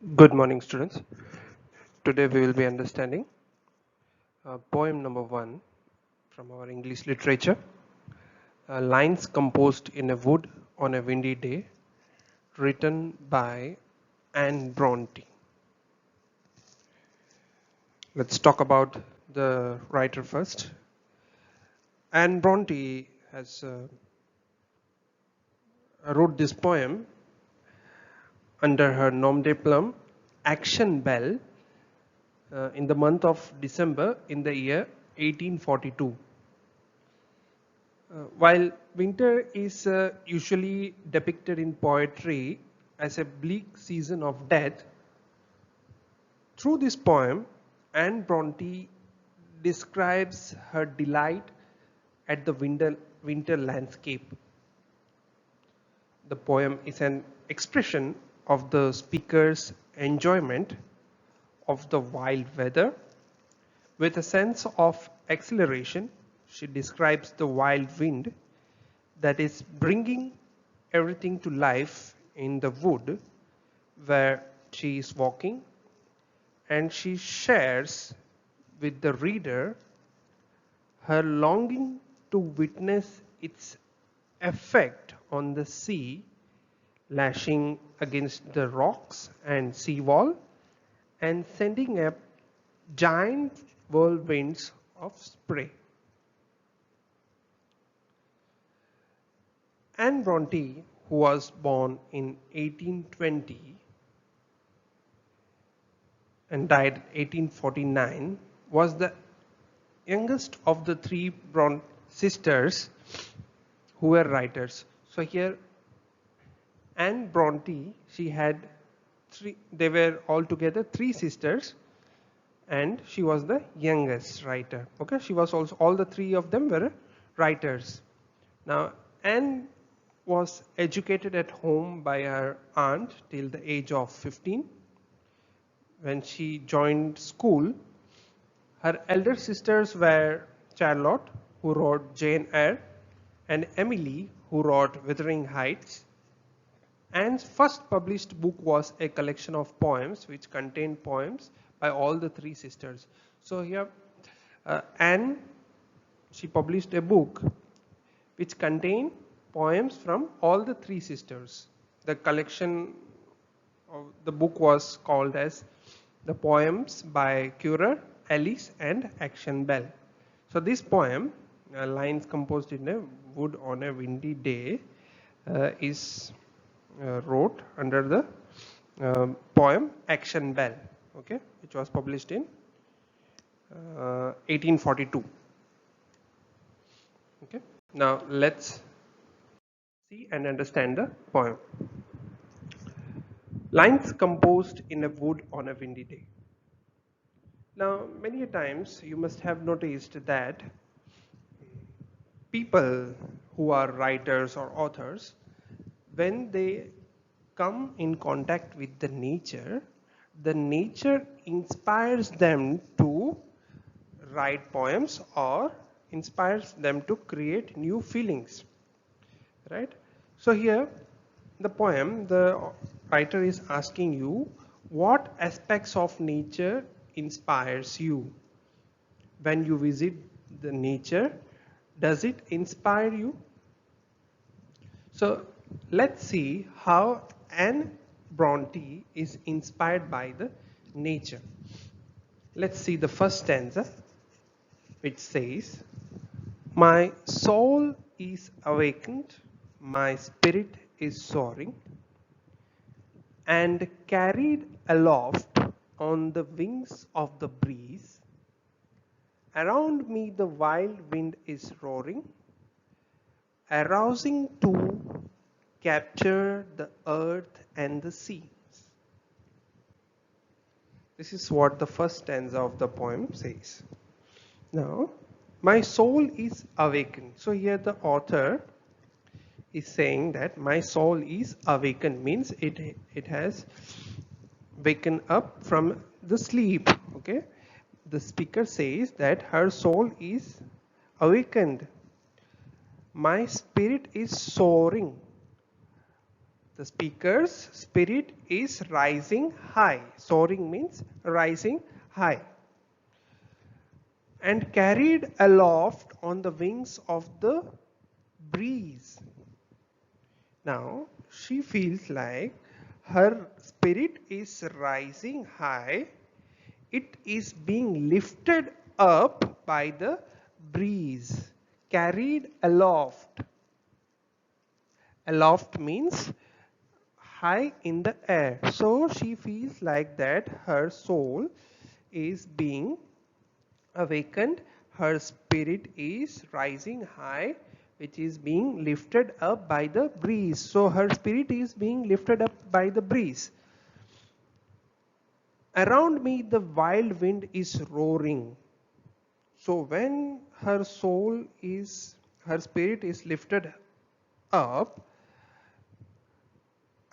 Good morning, students. Today we will be understanding poem number 1 from our English literature. Lines composed in a wood on a windy day, written by Anne Bronte. Let's talk about the writer first. Anne Bronte has wrote this poem under her nom de plume, Action Bell, in the month of December in the year 1842. While winter is usually depicted in poetry as a bleak season of death, through this poem, Anne Bronte describes her delight at the winter landscape. The poem is an expression of the speaker's enjoyment of the wild weather. With a sense of exhilaration, she describes the wild wind that is bringing everything to life in the wood where she is walking, and she shares with the reader her longing to witness its effect on the sea lashing against the rocks and seawall and sending up giant whirlwinds of spray. Anne Bronte, who was born in 1820 and died 1849, was the youngest of the three Bronte sisters who were writers. So here Anne Bronte, she had three, they were altogether three sisters, and she was the youngest writer. Okay, she was also, all the three of them were writers. Now Anne was educated at home by her aunt till the age of 15. When she joined school, her elder sisters were Charlotte, who wrote Jane Eyre, and Emily, who wrote Wuthering Heights. Anne's first published book was a collection of poems which contained poems by all the three sisters. So here Anne, she published a book which contained poems from all the three sisters. The collection of the book was called as The Poems by Currer, Alice and Action Bell. So this poem, lines composed in a wood on a windy day, is wrote under the poem Action Bell, okay, which was published in 1842. Okay, now let's see and understand the poem. Lines composed in a wood on a windy day. Now, many times you must have noticed that people who are writers or authors, when they come in contact with the nature inspires them to write poems or inspires them to create new feelings, right? So here the poem, the writer is asking you what aspects of nature inspires you. When you visit the nature, does it inspire you? So let's see how Anne Bronte is inspired by the nature. Let's see the first stanza, which says, "My soul is awakened, my spirit is soaring, and carried aloft on the wings of the breeze. Around me the wild wind is roaring, arousing to capture the earth and the seas." This is what the first stanza of the poem says. Now, my soul is awakened. So here the author is saying that my soul is awakened, means it has waken up from the sleep. Okay, the speaker says that her soul is awakened. My spirit is soaring. The speaker's spirit is rising high. Soaring means rising high. And carried aloft on the wings of the breeze. Now she feels like her spirit is rising high. It is being lifted up by the breeze, carried aloft. Aloft means high in the air. So she feels like that her soul is being awakened, her spirit is rising high, which is being lifted up by the breeze. So her spirit is being lifted up by the breeze. Around me the wild wind is roaring. So when her spirit is lifted up,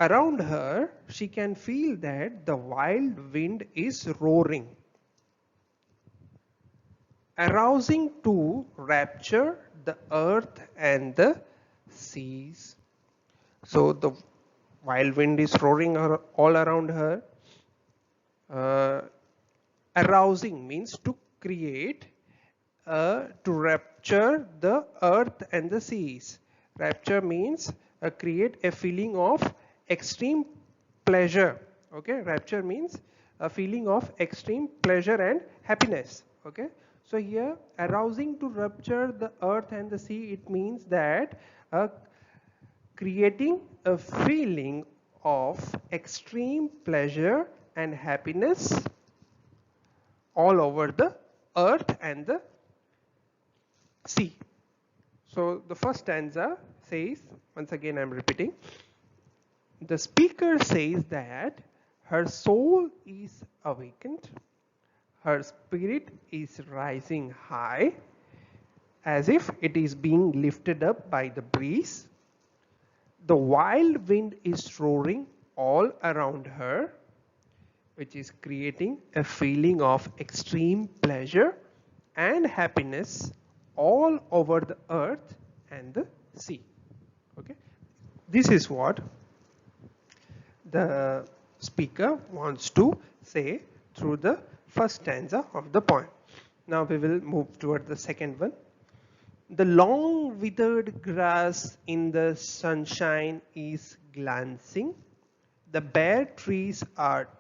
around her she can feel that the wild wind is roaring, arousing to rapture the earth and the seas. So the wild wind is roaring all around her. Arousing means to create, to rapture the earth and the seas. Rapture means create a feeling of extreme pleasure. Okay, rapture means a feeling of extreme pleasure and happiness. Okay, so here arousing to rapture the earth and the sea, it means that creating a feeling of extreme pleasure and happiness all over the earth and the sea. So the first stanza says, once again I'm repeating, the speaker says that her soul is awakened, her spirit is rising high, as if it is being lifted up by the breeze. The wild wind is roaring all around her, which is creating a feeling of extreme pleasure and happiness all over the earth and the sea. Okay, this is what the speaker wants to say through the first stanza of the poem. Now we will move toward the second one. The long withered grass in the sunshine is glancing. The bare trees are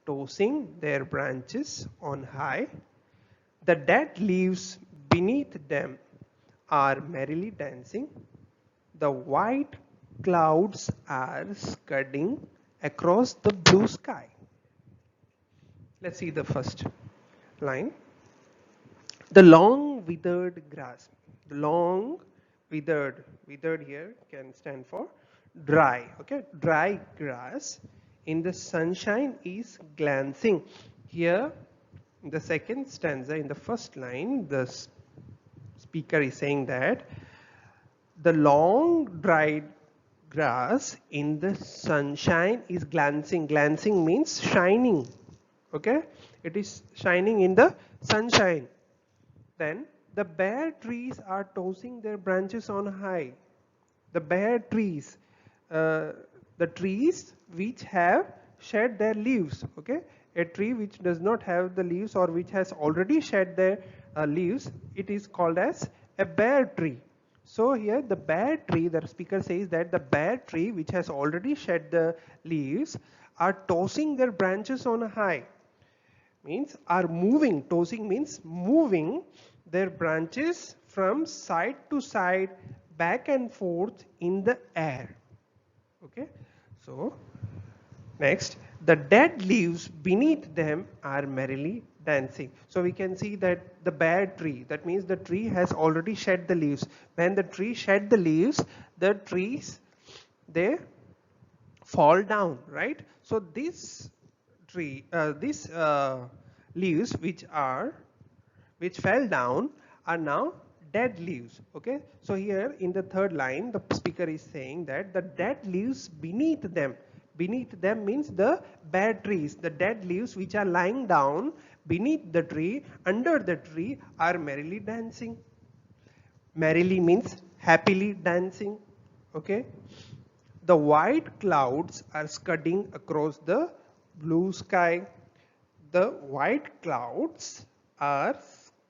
tossing their branches on high. The dead leaves beneath them are merrily dancing. The white clouds are scudding across the blue sky. Let's see the first line. The long withered grass. The long withered here can stand for dry. Okay, dry grass in the sunshine is glancing. Here in the second stanza, in the first line, the speaker is saying that the long dried grass in the sunshine is glancing. Glancing means shining. Okay, it is shining in the sunshine. Then the bare trees are tossing their branches on high. The bare trees, the trees which have shed their leaves. Okay, a tree which does not have the leaves or which has already shed their leaves, it is called as a bare tree. So here the bare tree, the speaker says that the bare tree which has already shed the leaves are tossing their branches on high. Means are moving. Tossing means moving their branches from side to side, back and forth in the air. Okay, so next, the dead leaves beneath them are merrily dancing. So we can see that the bare tree, that means the tree has already shed the leaves. When the tree shed the leaves, the trees, they fall down, right? So this tree, leaves which fell down are now dead leaves. Okay, so here in the third line the speaker is saying that the dead leaves beneath them means the bare trees, the dead leaves which are lying down beneath the tree, under the tree, are merrily dancing. Merrily means happily dancing. Okay, The white clouds are scudding across the blue sky. The white clouds are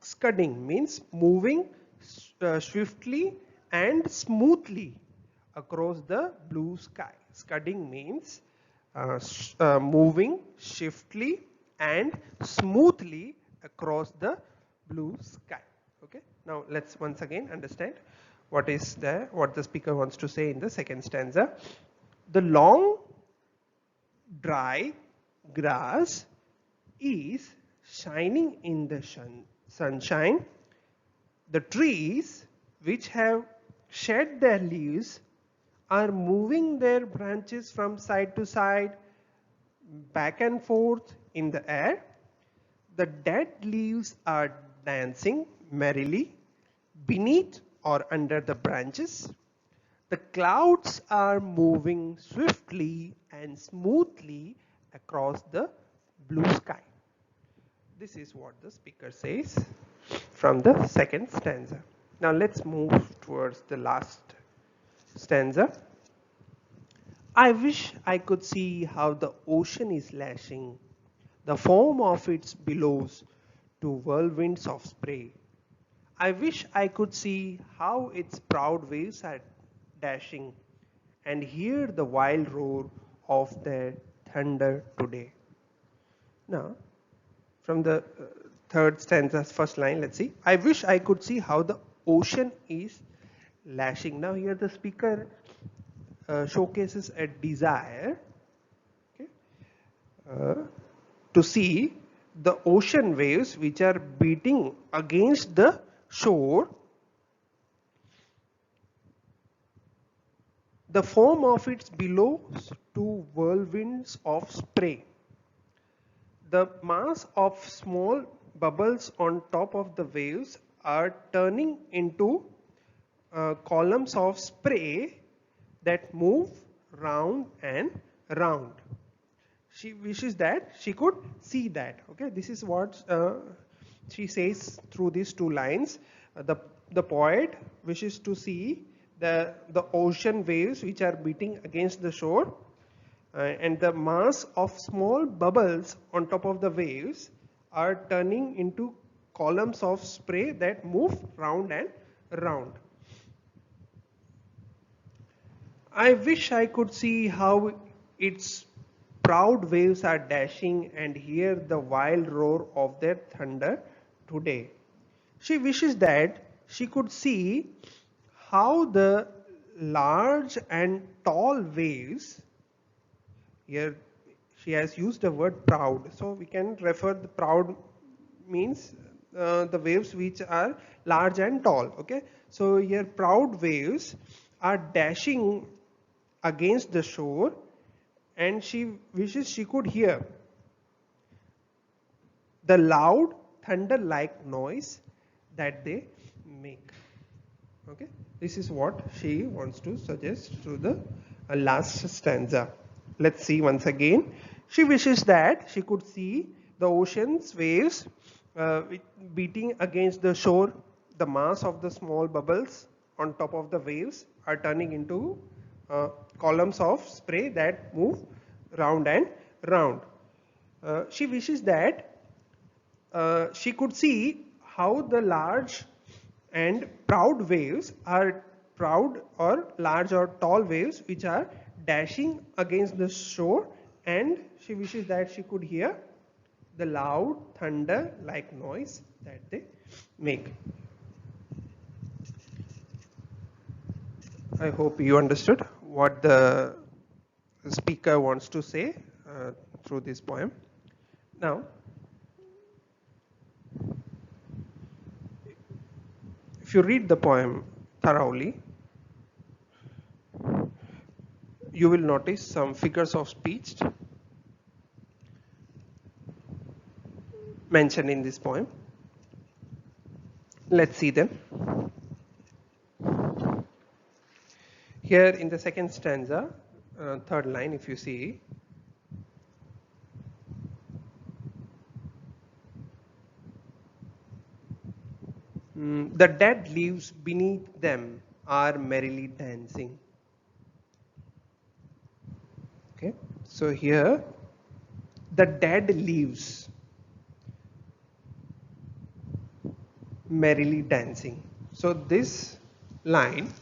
scudding, means moving swiftly and smoothly across the blue sky. Scudding means moving swiftly and smoothly across the blue sky. Okay, now let's once again understand what the speaker wants to say in the second stanza. The long dry grass is shining in the sunshine. The trees which have shed their leaves are moving their branches from side to side, back and forth in the air. The dead leaves are dancing merrily beneath or under the branches. The clouds are moving swiftly and smoothly across the blue sky. This is what the speaker says from the second stanza. Now let's move towards the last stanza. I wish I could see how the ocean is lashing the foam of its billows to whirlwinds of spray. I wish I could see how its proud waves are dashing and hear the wild roar of their thunder today. Now, from the third stanza's first line, let's see. I wish I could see how the ocean is lashing. Now, here the speaker showcases a desire, okay, to see the ocean waves which are beating against the shore. The foam of its billows to whirlwinds of spray. The mass of small bubbles on top of the waves are turning into columns of spray that move round and round. She wishes that she could see that. Okay, this is what she says through these two lines. The poet wishes to see the ocean waves which are beating against the shore, and the mass of small bubbles on top of the waves are turning into columns of spray that move round and round. I wish I could see how its proud waves are dashing and hear the wild roar of their thunder today. She wishes that she could see how the large and tall waves, here she has used the word proud, so we can refer the proud means the waves which are large and tall. Okay, so here proud waves are dashing against the shore, and she wishes she could hear the loud thunder like noise that they make. Okay, this is what she wants to suggest through the last stanza. Let's see once again. She wishes that she could see the ocean's waves beating against the shore. The mass of the small bubbles on top of the waves are turning into columns of spray that move round and round. She wishes that she could see how the large and proud waves are proud or large or tall waves which are dashing against the shore, and she wishes that she could hear the loud thunder like noise that they make. I hope you understood what the speaker wants to say through this poem. Now, if you read the poem thoroughly, you will notice some figures of speech mentioned in this poem. Let's see them. Here in the second stanza, third line, if you see, the dead leaves beneath them are merrily dancing. So here the dead leaves merrily dancing. So this line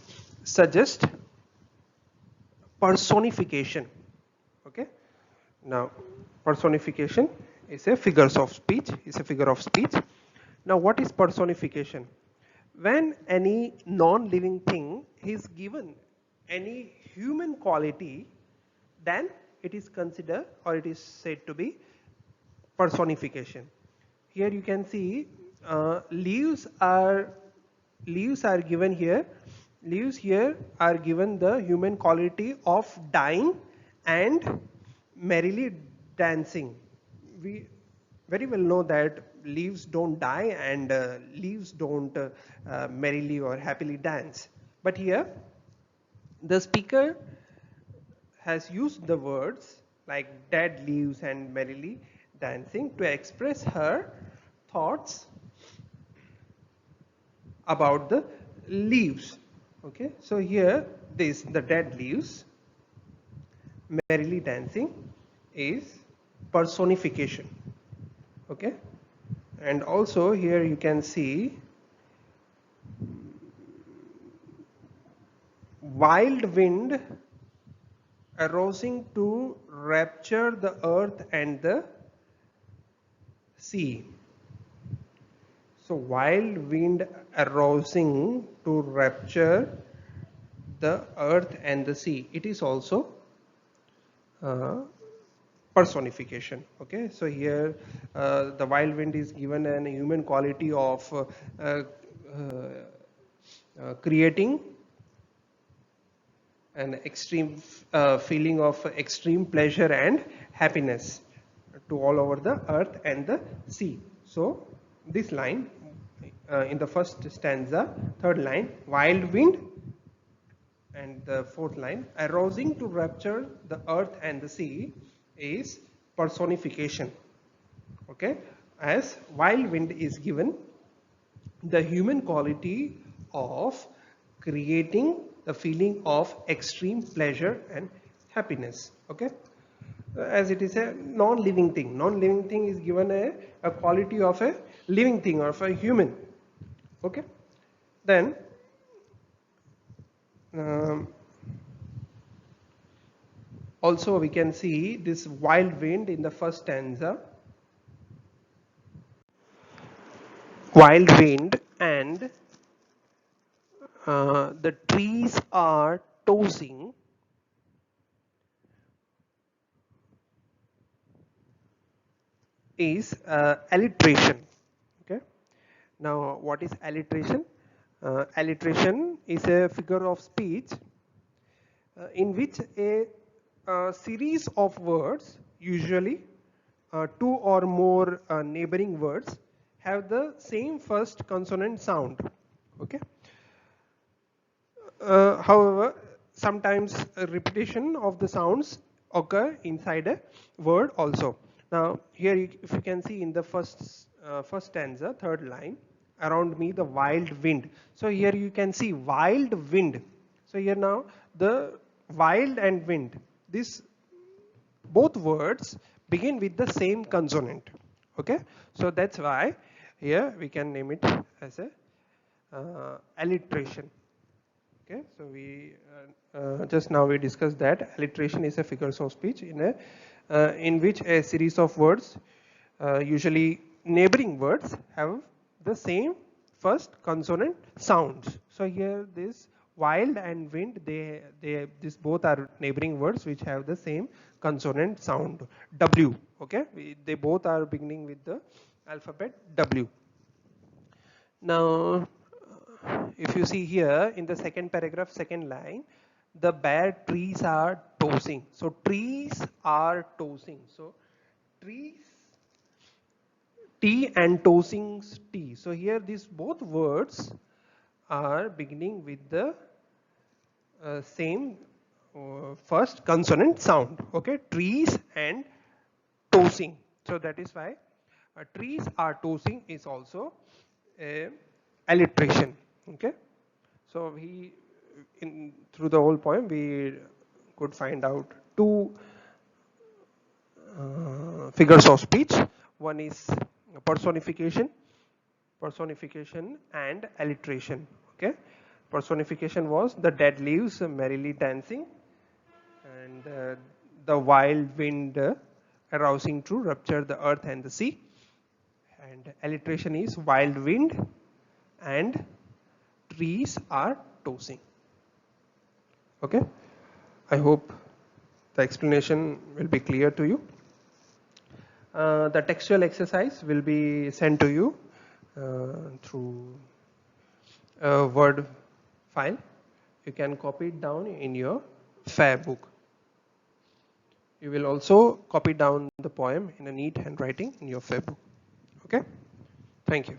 suggests personification. Okay. Now personification is a figures of speech, is a figure of speech. Now what is personification? When any non-living thing is given any human quality, then it is considered or it is said to be personification. Here you can see leaves are given here. Leaves here are given the human quality of dying and merrily dancing. We very well know that leaves don't die and leaves don't merrily or happily dance. But here the speaker has used the words like dead leaves and merrily dancing to express her thoughts about the leaves. Okay, so here this the dead leaves merrily dancing is personification. Okay, and also here you can see wild wind arousing to rapture the earth and the sea. So wild wind arousing to rapture the earth and the sea. It is also uh, personification. Okay, so here the wild wind is given an human quality of creating an extreme feeling of extreme pleasure and happiness to all over the earth and the sea. So this line in the first stanza, third line, wild wind, and the fourth line, arousing to rapture the earth and the sea, is personification. Okay, as wild wind is given the human quality of creating the feeling of extreme pleasure and happiness. Okay, as it is a non-living thing. Non-living thing is given a quality of a living thing or of a human. Okay, then um, also we can see this wild wind in the first stanza. Wild wind and the trees are tossing is alliteration. Okay, now what is alliteration? Alliteration is a figure of speech in which a series of words, usually two or more neighboring words, have the same first consonant sound. Okay, however, sometimes a repetition of the sounds occur inside a word also. Now here if you can see in the first stanza, third line, around me the wild wind. So here you can see wild wind. So here now the wild and wind, this both words begin with the same consonant. Okay, so that's why here we can name it as a alliteration. Okay, so we just now we discussed that alliteration is a figures of speech in which a series of words, usually neighboring words, have the same first consonant sounds. So here this wild and wind, this both are neighboring words which have the same consonant sound W. Okay, they both are beginning with the alphabet W. Now if you see here in the second paragraph, second line, the bare trees are tossing. So trees are tossing. So trees, T and tossings T. So here these both words are beginning with the same first consonant sound. Okay, trees and tossing. So that is why trees are tossing is also a alliteration. Okay, so we through the whole poem we could find out two figures of speech. One is personification and alliteration. Okay, personification was the dead leaves merrily dancing, and the wild wind arousing to rupture the earth and the sea. And alliteration is wild wind and trees are tossing. Okay, I hope the explanation will be clear to you. The textual exercise will be sent to you through a Word file. You can copy it down in your fair book. You will also copy down the poem in a neat handwriting in your fair book. Okay, thank you.